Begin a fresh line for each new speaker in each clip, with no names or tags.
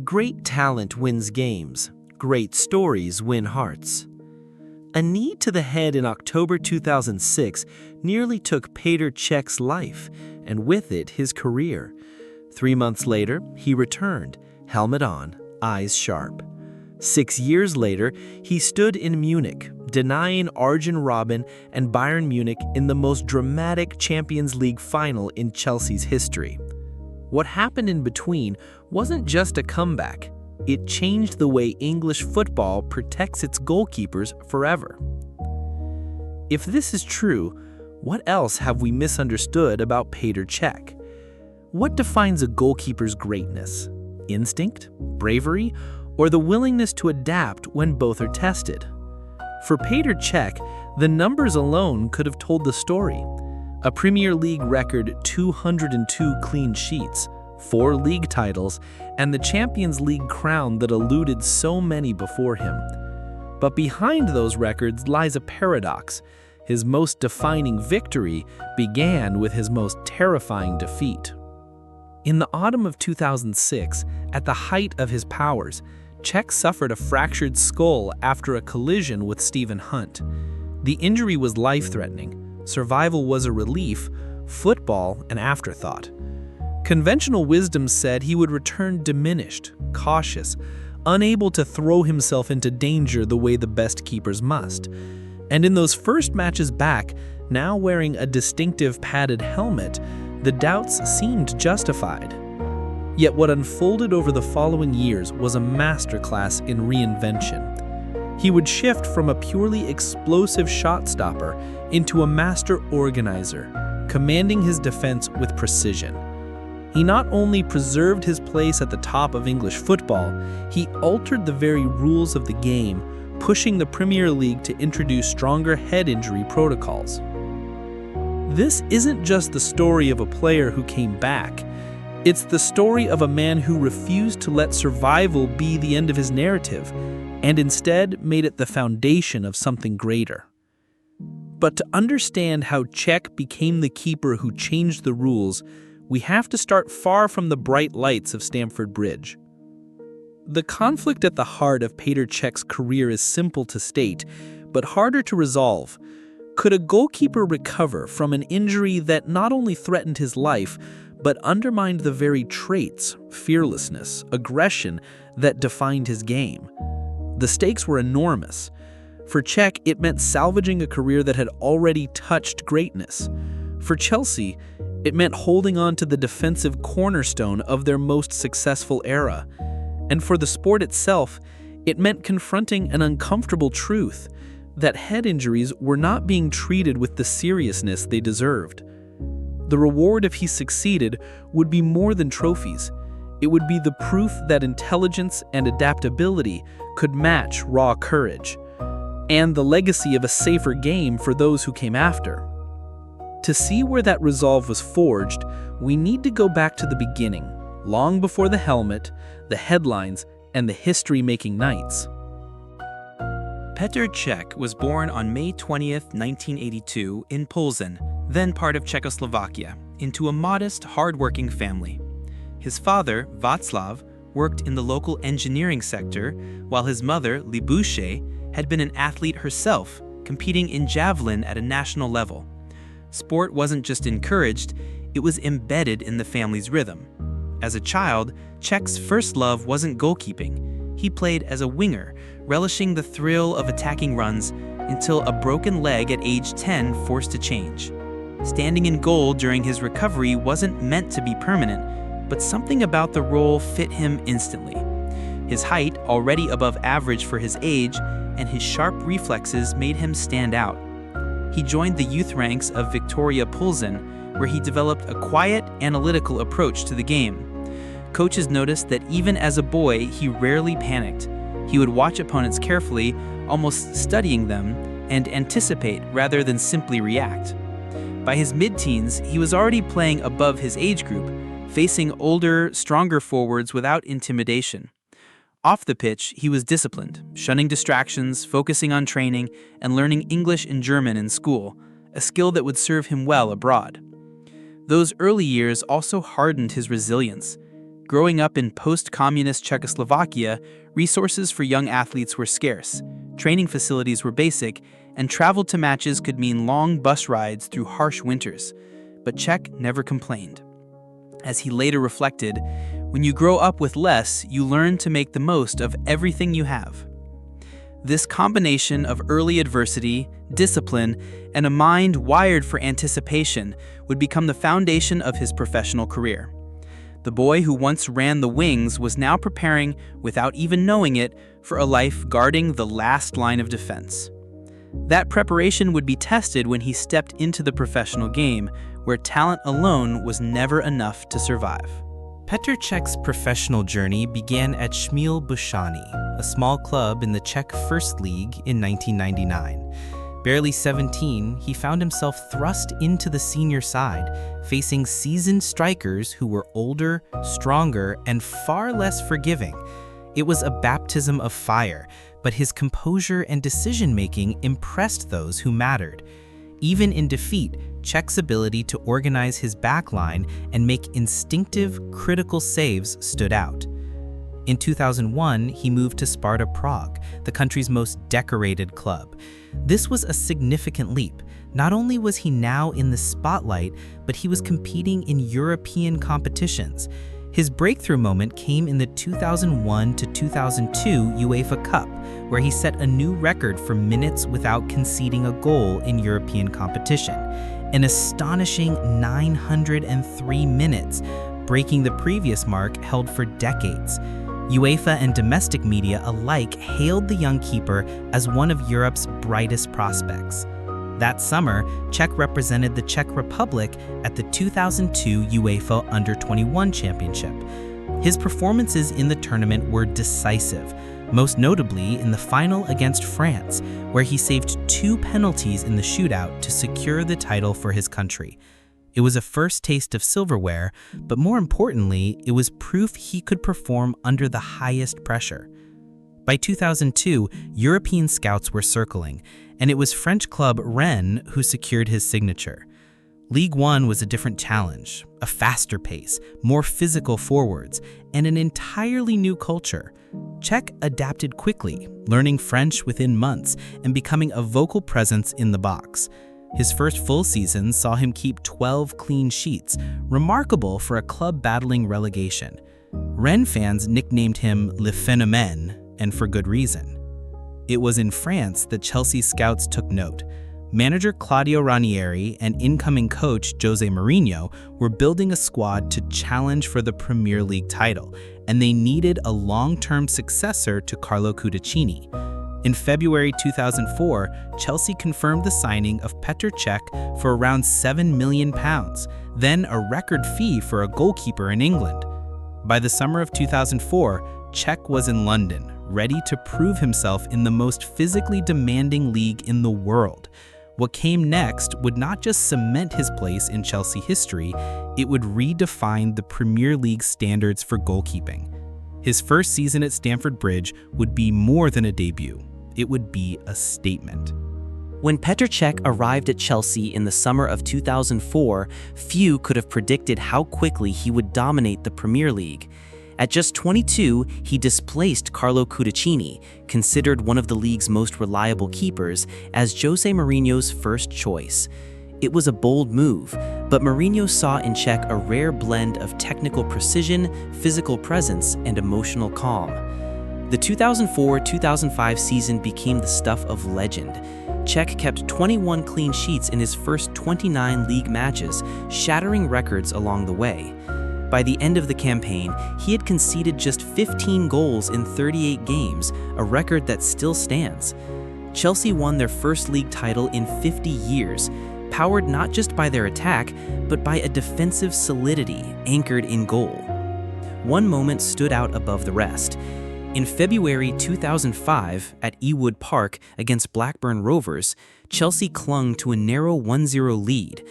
Great talent wins games. Great stories win hearts. A knee to the head in October 2006 nearly took Petr Čech's life, and with it his career. 3 months later, he returned, helmet on, eyes sharp. 6 years later, he stood in Munich, denying Arjen Robben and Bayern Munich in the most dramatic Champions League final in Chelsea's history. What happened in between wasn't just a comeback. It changed the way English football protects its goalkeepers forever. If this is true, what else have we misunderstood about Petr Čech? What defines a goalkeeper's greatness? Instinct, bravery, or the willingness to adapt when both are tested? For Petr Čech, the numbers alone could have told the story. A Premier League record 202 clean sheets, 4 league titles, and the Champions League crown that eluded so many before him. But behind those records lies a paradox. His most defining victory began with his most terrifying defeat. In the autumn of 2006, at the height of his powers, Čech suffered a fractured skull after a collision with Stephen Hunt. The injury was life-threatening. Survival was a relief, football an afterthought. Conventional wisdom said he would return diminished, cautious, unable to throw himself into danger the way the best keepers must. And in those first matches back, now wearing a distinctive padded helmet, the doubts seemed justified. Yet what unfolded over the following years was a masterclass in reinvention. He would shift from a purely explosive shot stopper into a master organizer, commanding his defense with precision. He not only preserved his place at the top of English football, he altered the very rules of the game, pushing the Premier League to introduce stronger head injury protocols. This isn't just the story of a player who came back. It's the story of a man who refused to let survival be the end of his narrative, and instead made it the foundation of something greater. But to understand how Čech became the keeper who changed the rules, we have to start far from the bright lights of Stamford Bridge. The conflict at the heart of Petr Čech's career is simple to state, but harder to resolve. Could a goalkeeper recover from an injury that not only threatened his life, but undermined the very traits, fearlessness, aggression that defined his game? The stakes were enormous. For Čech, it meant salvaging a career that had already touched greatness. For Chelsea, it meant holding on to the defensive cornerstone of their most successful era. And for the sport itself, it meant confronting an uncomfortable truth, that head injuries were not being treated with the seriousness they deserved. The reward if he succeeded would be more than trophies. It would be the proof that intelligence and adaptability could match raw courage, and the legacy of a safer game for those who came after. To see where that resolve was forged, we need to go back to the beginning, long before the helmet, the headlines, and the history-making nights.
Petr Čech was born on May 20th, 1982 in Plzeň, then part of Czechoslovakia, into a modest, hard-working family. His father, Václav, worked in the local engineering sector, while his mother, Libuše, had been an athlete herself, competing in javelin at a national level. Sport wasn't just encouraged, it was embedded in the family's rhythm. As a child, Čech's first love wasn't goalkeeping. He played as a winger, relishing the thrill of attacking runs until a broken leg at age 10 forced a change. Standing in goal during his recovery wasn't meant to be permanent, but something about the role fit him instantly. His height, already above average for his age, and his sharp reflexes made him stand out. He joined the youth ranks of Victoria Plzeň, where he developed a quiet, analytical approach to the game. Coaches noticed that even as a boy, he rarely panicked. He would watch opponents carefully, almost studying them, and anticipate rather than simply react. By his mid-teens, he was already playing above his age group, facing older, stronger forwards without intimidation. Off the pitch, he was disciplined, shunning distractions, focusing on training, and learning English and German in school, a skill that would serve him well abroad. Those early years also hardened his resilience. Growing up in post-communist Czechoslovakia, resources for young athletes were scarce, training facilities were basic, and travel to matches could mean long bus rides through harsh winters. But Čech never complained. As he later reflected, "When you grow up with less, you learn to make the most of everything you have." This combination of early adversity, discipline, and a mind wired for anticipation would become the foundation of his professional career. The boy who once ran the wings was now preparing, without even knowing it, for a life guarding the last line of defense. That preparation would be tested when he stepped into the professional game, where talent alone was never enough to survive.
Petr Čech's professional journey began at Šmíl Bušany, a small club in the Czech First League in 1999. Barely 17, he found himself thrust into the senior side, facing seasoned strikers who were older, stronger, and far less forgiving. It was a baptism of fire, but his composure and decision-making impressed those who mattered. Even in defeat, Čech's ability to organize his backline and make instinctive, critical saves stood out. In 2001, he moved to Sparta Prague, the country's most decorated club. This was a significant leap. Not only was he now in the spotlight, but he was competing in European competitions. His breakthrough moment came in the 2001 to 2002 UEFA Cup, where he set a new record for minutes without conceding a goal in European competition. An astonishing 903 minutes, breaking the previous mark held for decades. UEFA and domestic media alike hailed the young keeper as one of Europe's brightest prospects. That summer, Čech represented the Czech Republic at the 2002 UEFA Under-21 Championship. His performances in the tournament were decisive, most notably in the final against France, where he saved 2 penalties in the shootout to secure the title for his country. It was a first taste of silverware, but more importantly, it was proof he could perform under the highest pressure. By 2002, European scouts were circling, and it was French club Rennes who secured his signature. Ligue 1 was a different challenge, a faster pace, more physical forwards, and an entirely new culture. Čech adapted quickly, learning French within months and becoming a vocal presence in the box. His first full season saw him keep 12 clean sheets, remarkable for a club battling relegation. Rennes fans nicknamed him Le Phénomène, and for good reason. It was in France that Chelsea scouts took note. Manager Claudio Ranieri and incoming coach Jose Mourinho were building a squad to challenge for the Premier League title, and they needed a long-term successor to Carlo Cudicini. In February 2004, Chelsea confirmed the signing of Petr Čech for around £7 million, then a record fee for a goalkeeper in England. By the summer of 2004, Čech was in London, ready to prove himself in the most physically demanding league in the world. What came next would not just cement his place in Chelsea history, it would redefine the Premier League standards for goalkeeping. His first season at Stamford Bridge would be more than a debut. It would be a statement.
When Petr Čech arrived at Chelsea in the summer of 2004, few could have predicted how quickly he would dominate the Premier League. At just 22, he displaced Carlo Cudicini, considered one of the league's most reliable keepers, as Jose Mourinho's first choice. It was a bold move, but Mourinho saw in Čech a rare blend of technical precision, physical presence, and emotional calm. The 2004-2005 season became the stuff of legend. Čech kept 21 clean sheets in his first 29 league matches, shattering records along the way. By the end of the campaign, he had conceded just 15 goals in 38 games, a record that still stands. Chelsea won their first league title in 50 years, powered not just by their attack, but by a defensive solidity anchored in goal. One moment stood out above the rest. In February 2005, at Ewood Park against Blackburn Rovers, Chelsea clung to a narrow 1-0 lead.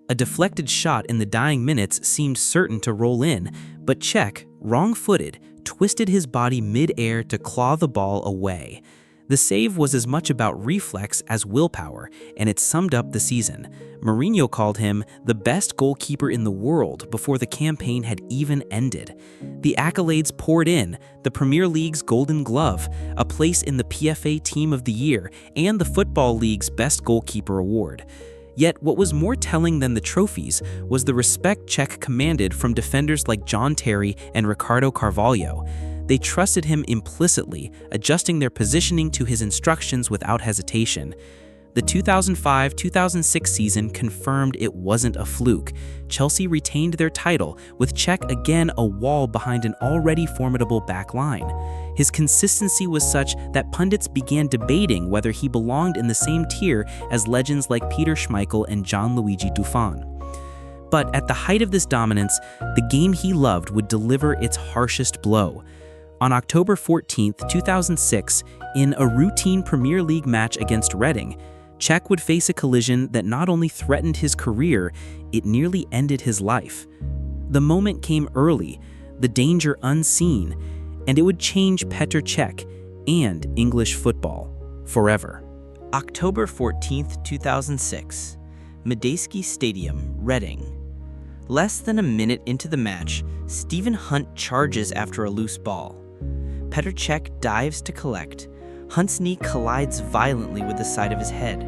A deflected shot in the dying minutes seemed certain to roll in, but Čech, wrong-footed, twisted his body mid-air to claw the ball away. The save was as much about reflex as willpower, and it summed up the season. Mourinho called him the best goalkeeper in the world before the campaign had even ended. The accolades poured in: the Premier League's Golden Glove, a place in the PFA Team of the Year, and the Football League's Best Goalkeeper award. Yet what was more telling than the trophies was the respect Čech commanded from defenders like John Terry and Ricardo Carvalho. They trusted him implicitly, adjusting their positioning to his instructions without hesitation. The 2005-2006 season confirmed it wasn't a fluke. Chelsea retained their title, with Čech again a wall behind an already formidable back line. His consistency was such that pundits began debating whether he belonged in the same tier as legends like Peter Schmeichel and Gianluigi Buffon. But at the height of this dominance, the game he loved would deliver its harshest blow. On October 14, 2006, in a routine Premier League match against Reading, Čech would face a collision that not only threatened his career, it nearly ended his life. The moment came early, the danger unseen, and it would change Petr Čech and English football forever.
October 14, 2006, Madejski Stadium, Reading. Less than a minute into the match, Stephen Hunt charges after a loose ball. Petr Čech dives to collect. Hunt's knee collides violently with the side of his head.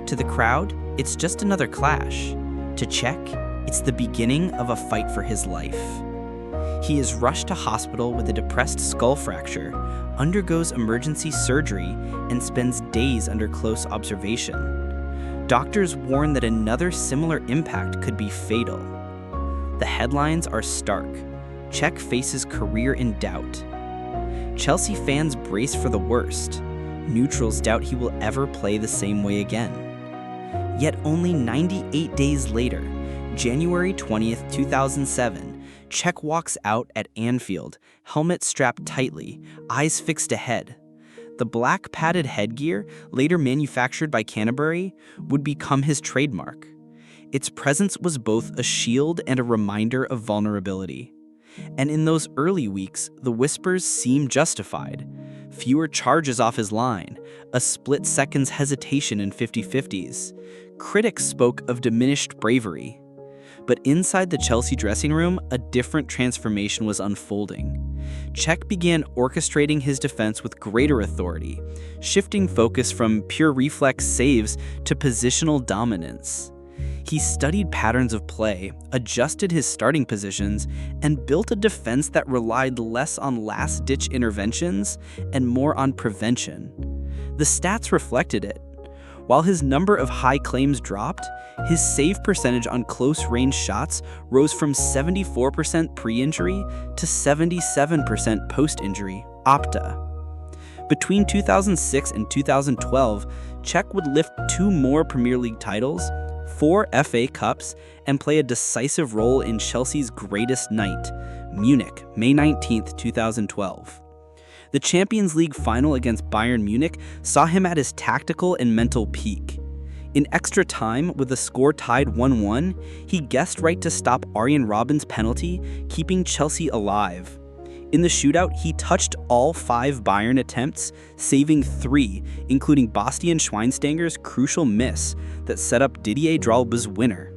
To the crowd, it's just another clash. To Čech, it's the beginning of a fight for his life. He is rushed to hospital with a depressed skull fracture, undergoes emergency surgery, and spends days under close observation. Doctors warn that another similar impact could be fatal. The headlines are stark. Čech faces career in doubt. Chelsea fans brace for the worst. Neutrals doubt he will ever play the same way again. Yet only 98 days later, January 20th, 2007, Čech walks out at Anfield, helmet strapped tightly, eyes fixed ahead. The black padded headgear, later manufactured by Canterbury, would become his trademark. Its presence was both a shield and a reminder of vulnerability. And in those early weeks, the whispers seemed justified. Fewer charges off his line, a split second's hesitation in 50-50s. Critics spoke of diminished bravery. But inside the Chelsea dressing room, a different transformation was unfolding. Čech began orchestrating his defense with greater authority, shifting focus from pure reflex saves to positional dominance. He studied patterns of play, adjusted his starting positions, and built a defense that relied less on last-ditch interventions and more on prevention. The stats reflected it. While his number of high claims dropped, his save percentage on close-range shots rose from 74% pre-injury to 77% post-injury, Opta. Between 2006 and 2012, Čech would lift 2 more Premier League titles, 4 FA Cups, and play a decisive role in Chelsea's greatest night, Munich, May 19, 2012. The Champions League final against Bayern Munich saw him at his tactical and mental peak. In extra time, with the score tied 1-1, he guessed right to stop Arjen Robben's penalty, keeping Chelsea alive. In the shootout, he touched all 5 Bayern attempts, saving 3, including Bastian Schweinsteiger's crucial miss that set up Didier Drogba's winner.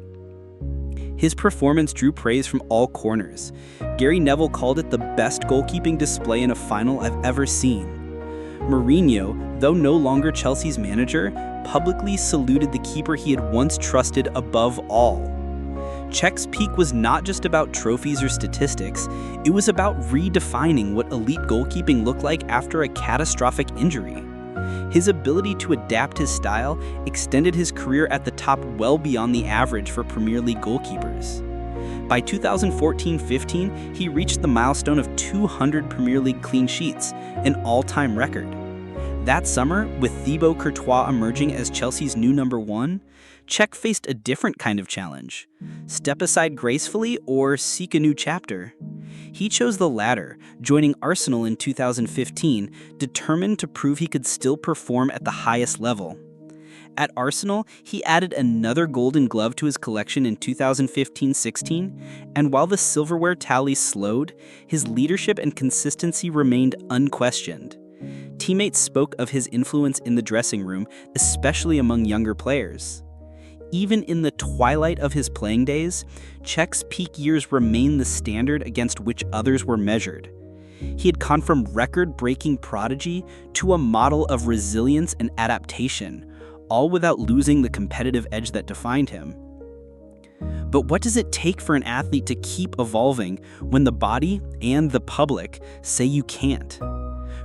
His performance drew praise from all corners. Gary Neville called it the best goalkeeping display in a final I've ever seen. Mourinho, though no longer Chelsea's manager, publicly saluted the keeper he had once trusted above all. Czech's peak was not just about trophies or statistics, it was about redefining what elite goalkeeping looked like after a catastrophic injury. His ability to adapt his style extended his career at the top well beyond the average for Premier League goalkeepers. By 2014-15, he reached the milestone of 200 Premier League clean sheets, an all-time record. That summer, with Thibaut Courtois emerging as Chelsea's new number 1, Čech faced a different kind of challenge. Step aside gracefully or seek a new chapter? He chose the latter, joining Arsenal in 2015, determined to prove he could still perform at the highest level. At Arsenal, he added another Golden Glove to his collection in 2015-16, and while the silverware tally slowed, his leadership and consistency remained unquestioned.
Teammates spoke of his influence in the dressing room, especially among younger players. Even in the twilight of his playing days, Čech's peak years remained the standard against which others were measured. He had gone from record-breaking prodigy to a model of resilience and adaptation, all without losing the competitive edge that defined him. But what does it take for an athlete to keep evolving when the body and the public say you can't?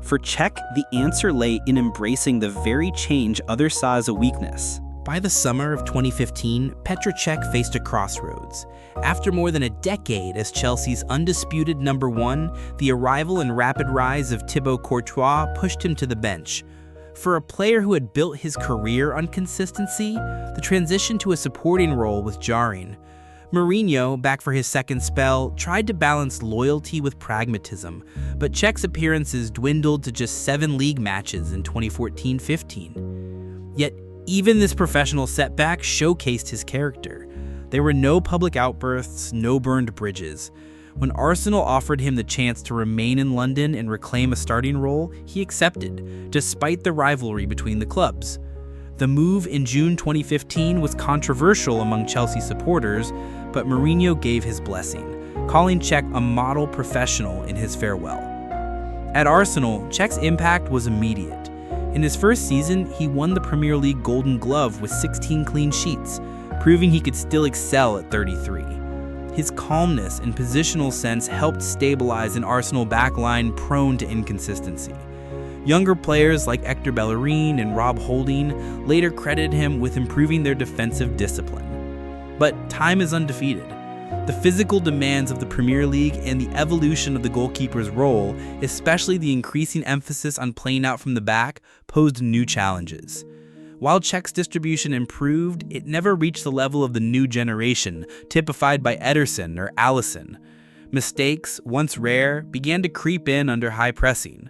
For Čech, the answer lay in embracing the very change others saw as a weakness.
By the summer of 2015, Petr Čech faced a crossroads. After more than a decade as Chelsea's undisputed number one, the arrival and rapid rise of Thibaut Courtois pushed him to the bench. For a player who had built his career on consistency, the transition to a supporting role was jarring. Mourinho, back for his second spell, tried to balance loyalty with pragmatism, but Čech's appearances dwindled to just 7 league matches in 2014-15. Yet, even this professional setback showcased his character. There were no public outbursts, no burned bridges. When Arsenal offered him the chance to remain in London and reclaim a starting role, he accepted, despite the rivalry between the clubs. The move in June 2015 was controversial among Chelsea supporters, but Mourinho gave his blessing, calling Čech a model professional in his farewell. At Arsenal, Čech's impact was immediate. In his first season, he won the Premier League Golden Glove with 16 clean sheets, proving he could still excel at 33. His calmness and positional sense helped stabilize an Arsenal backline prone to inconsistency. Younger players like Hector Bellerin and Rob Holding later credited him with improving their defensive discipline. But time is undefeated. The physical demands of the Premier League and the evolution of the goalkeeper's role, especially the increasing emphasis on playing out from the back, posed new challenges. While Čech's distribution improved, it never reached the level of the new generation, typified by Ederson or Alisson. Mistakes, once rare, began to creep in under high pressing.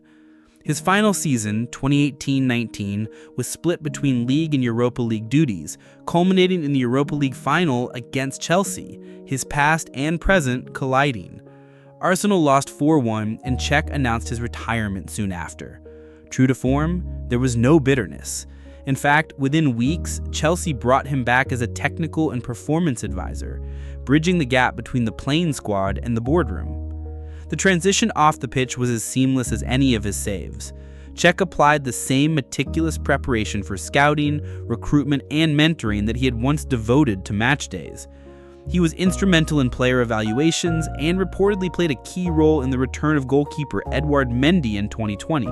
His final season, 2018-19, was split between League and Europa League duties, culminating in the Europa League final against Chelsea, his past and present colliding. Arsenal lost 4-1, and Čech announced his retirement soon after. True to form, there was no bitterness. In fact, within weeks, Chelsea brought him back as a technical and performance advisor, bridging the gap between the playing squad and the boardroom. The transition off the pitch was as seamless as any of his saves. Čech applied the same meticulous preparation for scouting, recruitment, and mentoring that he had once devoted to match days. He was instrumental in player evaluations and reportedly played a key role in the return of goalkeeper Edouard Mendy in 2020,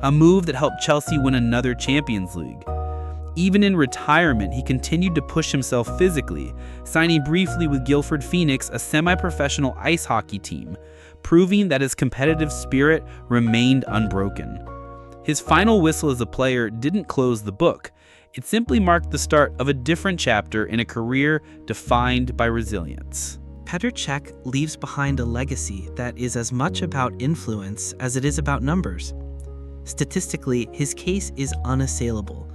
a move that helped Chelsea win another Champions League. Even in retirement, he continued to push himself physically, signing briefly with Guildford Phoenix, a semi-professional ice hockey team, proving that his competitive spirit remained unbroken. His final whistle as a player didn't close the book. It simply marked the start of a different chapter in a career defined by resilience.
Petr Čech leaves behind a legacy that is as much about influence as it is about numbers. Statistically, his case is unassailable.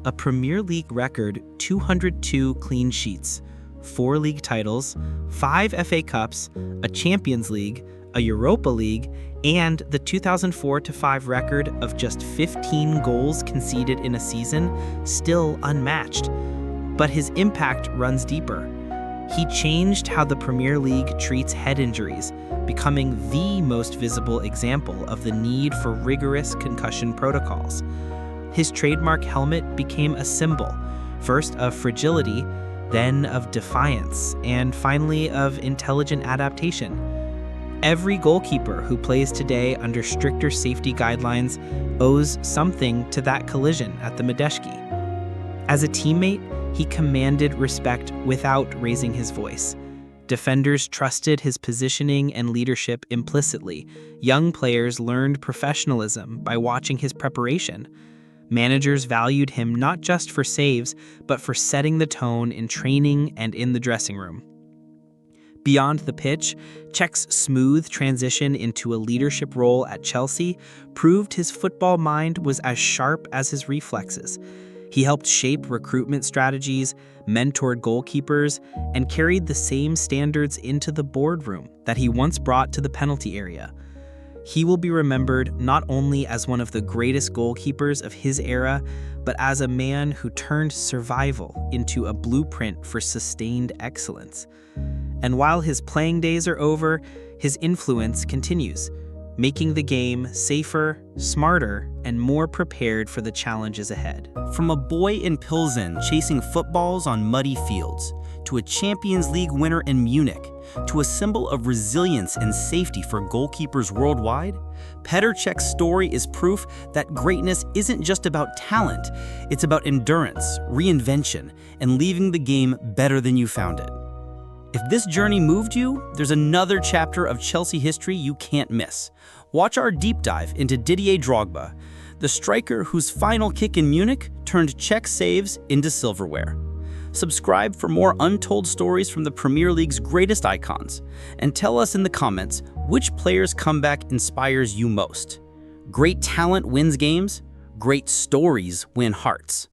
A Premier League record 202 clean sheets, 4 league titles, 5 FA Cups, a Champions League, a Europa League, and the 2004-5 record of just 15 goals conceded in a season, still unmatched. But his impact runs deeper. He changed how the Premier League treats head injuries, becoming the most visible example of the need for rigorous concussion protocols. His trademark helmet became a symbol, first of fragility, then of defiance, and finally of intelligent adaptation. Every goalkeeper who plays today under stricter safety guidelines owes something to that collision at the Medeski. As a teammate, he commanded respect without raising his voice. Defenders trusted his positioning and leadership implicitly. Young players learned professionalism by watching his preparation. Managers valued him not just for saves, but for setting the tone in training and in the dressing room. Beyond the pitch, Čech's smooth transition into a leadership role at Chelsea proved his football mind was as sharp as his reflexes. He helped shape recruitment strategies, mentored goalkeepers, and carried the same standards into the boardroom that he once brought to the penalty area.
He will be remembered not only as one of the greatest goalkeepers of his era, but as a man who turned survival into a blueprint for sustained excellence. And while his playing days are over, his influence continues, making the game safer, smarter, and more prepared for the challenges ahead.
From a boy in Pilsen chasing footballs on muddy fields, to a Champions League winner in Munich, to a symbol of resilience and safety for goalkeepers worldwide, Petr Čech's story is proof that greatness isn't just about talent, it's about endurance, reinvention, and leaving the game better than you found it. If this journey moved you, there's another chapter of Chelsea history you can't miss. Watch our deep dive into Didier Drogba, the striker whose final kick in Munich turned Czech saves into silverware. Subscribe for more untold stories from the Premier League's greatest icons, and tell us in the comments which player's comeback inspires you most. Great talent wins games, great stories win hearts.